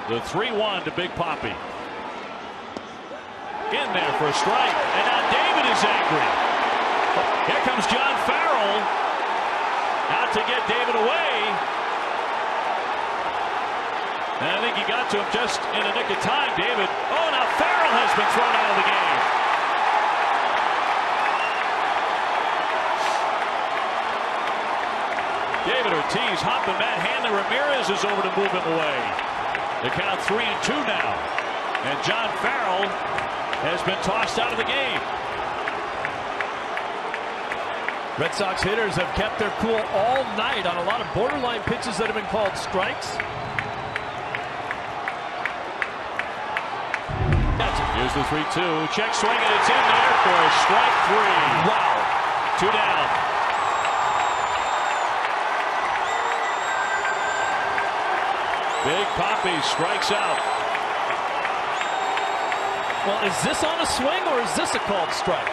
The 3-1 to Big Papi. In there for a strike, and now David is angry. Here comes John Farrell out to get David away. And I think he got to him just in the nick of time. David, oh, now Farrell has been thrown out of the game. David Ortiz hopping that hand, and Ramirez is over to move him away. The count 3-2 now, and John Farrell has been tossed out of the game. Red Sox hitters have kept their cool all night on a lot of borderline pitches that have been called strikes. Here's the 3-2. Check swing, and it's in there for strike 3. Wow. 2 down. Big Papi strikes out. Well, is this on a swing or is this a called strike?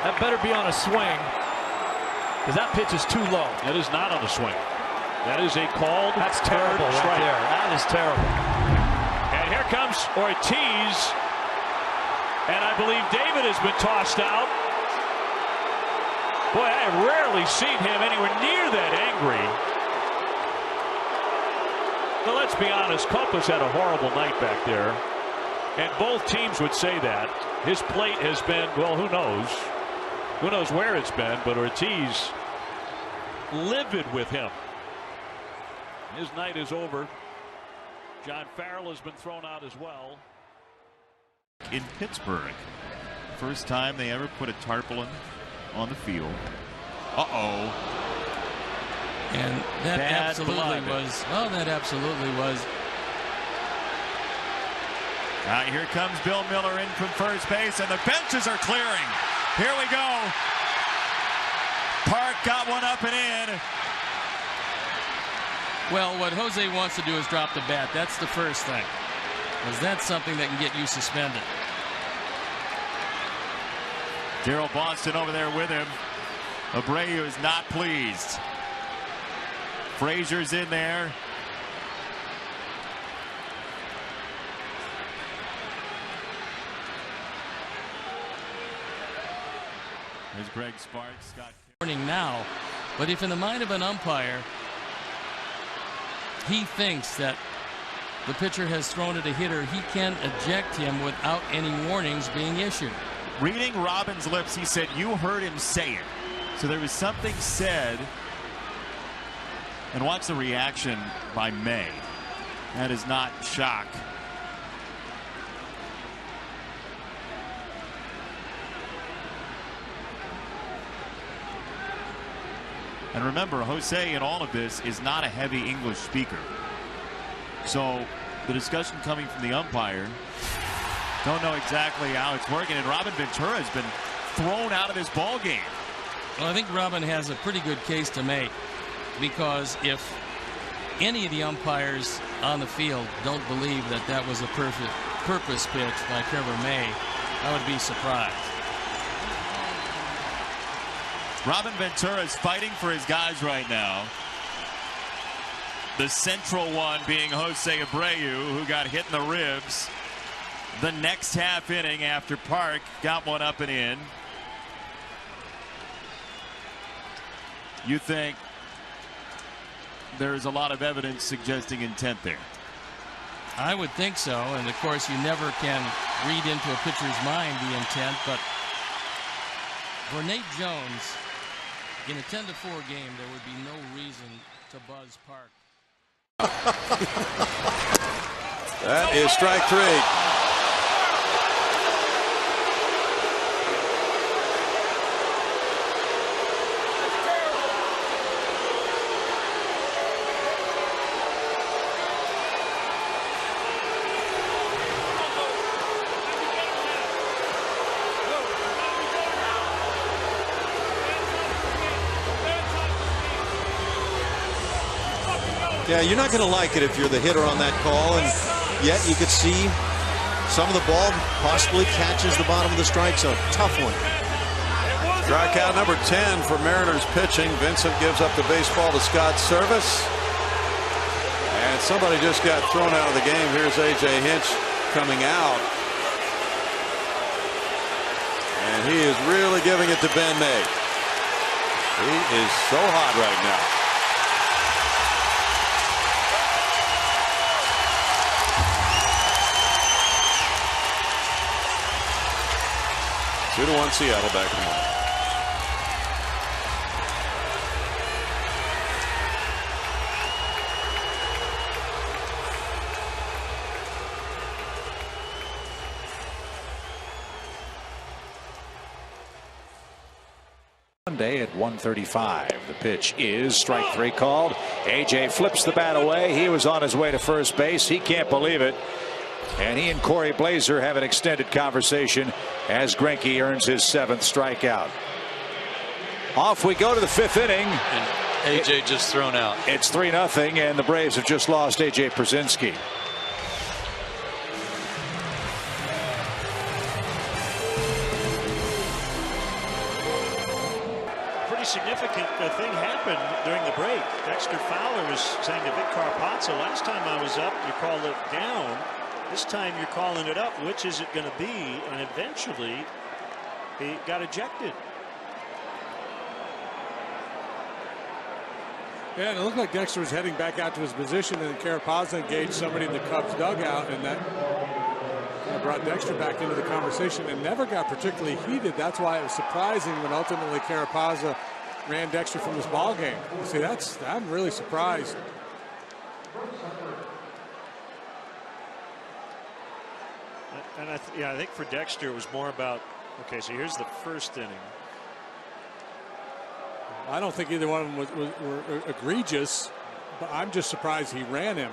That better be on a swing, because that pitch is too low. That is not on a swing. That is a called. That's terrible right there. That is terrible. And here comes Ortiz, and I believe David has been tossed out. Boy, I have rarely seen him anywhere near that angry. Well, let's be honest, Copa's had a horrible night back there, and both teams would say that. His plate has been, well, who knows? Who knows where it's been, but Ortiz livid with him. His night is over. John Farrell has been thrown out as well. In Pittsburgh, first time they ever put a tarpaulin on the field. Uh-oh. And that absolutely was. Oh, that absolutely was. Here comes Bill Miller in from first base, and the benches are clearing. Here we go. Park got one up and in. Well, what Jose wants to do is drop the bat. That's the first thing, because that's something that can get you suspended. Darryl Boston over there with him. Abreu is not pleased. Frazier's in there. There's Greg Sparks. Warning now, but if in the mind of an umpire he thinks that the pitcher has thrown at a hitter, he can eject him without any warnings being issued. Reading Robin's lips, he said, you heard him say it. So there was something said. And watch the reaction by May. That is not shock. And remember, Jose in all of this is not a heavy English speaker. So the discussion coming from the umpire, don't know exactly how it's working. And Robin Ventura has been thrown out of this ball game. Well, I think Robin has a pretty good case to make, because if any of the umpires on the field don't believe that that was a purpose pitch by Trevor May, I would be surprised. Robin Ventura is fighting for his guys right now. The central one being Jose Abreu, who got hit in the ribs the next half inning after Park got one up and in. You think there's a lot of evidence suggesting intent there? I would think so, and of course you never can read into a pitcher's mind the intent, but for Nate Jones, in a 10-4 game, there would be no reason to buzz Park. That is strike 3. Yeah, you're not going to like it if you're the hitter on that call, and yet you could see some of the ball possibly catches the bottom of the strike zone. Tough one. Strikeout number 10 for Mariners pitching. Vincent gives up the baseball to Scott Service. And somebody just got thrown out of the game. Here's A.J. Hinch coming out. And he is really giving it to Ben May. He is so hot right now. 2-1 Seattle. Back in the morning. Monday at 1:35. The pitch is strike 3 called. AJ flips the bat away. He was on his way to first base. He can't believe it. And he and Corey Blazer have an extended conversation as Greinke earns his 7th strikeout. Off we go to the 5th inning. And AJ just thrown out. It's 3-0, and the Braves have just lost AJ Pierzynski. Significant thing happened during the break. Dexter Fowler was saying to Vic Carpazzo, last time I was up, you called it down. This time you're calling it up. Which is it going to be? And eventually he got ejected. Yeah, and it looked like Dexter was heading back out to his position, and Carapazza engaged somebody in the Cubs dugout, and that brought Dexter back into the conversation and never got particularly heated. That's why it was surprising when ultimately Carapazza ran Dexter from this ball game. See, I'm really surprised. And I think for Dexter it was more about, okay, so here's the first inning. I don't think either one of them were egregious, but I'm just surprised he ran him.